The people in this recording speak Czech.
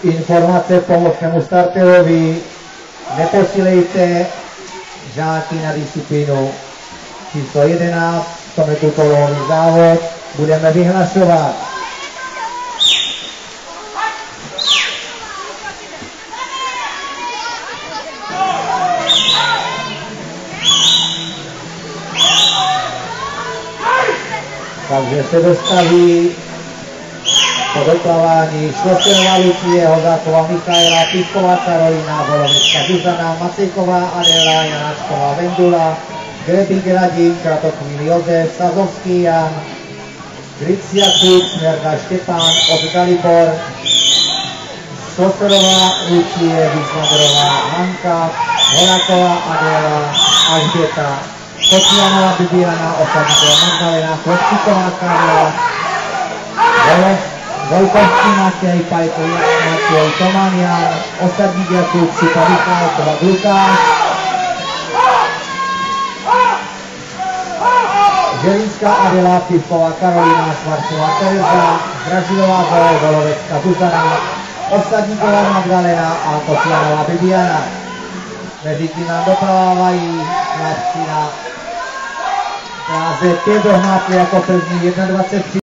Informace pomočnému starterovi, neposílejte žáky na disciplínu číslo 11, to je tutorový závod, budeme vyhlašovat. Takže se dostaví po doplavání Šlosterová Lucie, Hozáková Michaela, Písková Karolina, Volovecká Zuzana, Macejková Adela, Janáčková Vendula, Grebík Radim, Kratochvíl Josef, Sazovský Jan, Gricia Kuk, Smerda Štěpán, Od Dalibor, Šlosterová Lucie, Vyslanderová Hanka, Horáková Adela, Alžběta, Kočianová Bibiana, Osadníková Magdalena, Chlepčíková Karla, Volkovský Matěj, Pajko Matěj, Toman Jan, Osadník Jakub, Šipa Michal, Kovak Lukáš, Želinská Adela, Pivková Karolina, Švarcová Tereza, Dražilová Zoe, Volovecká Zuzana, Osadníková Magdalena a Kočianová Bibiana. Mezitím nám dopravávají chlapci na dráze 5 dohnáty jako první 21.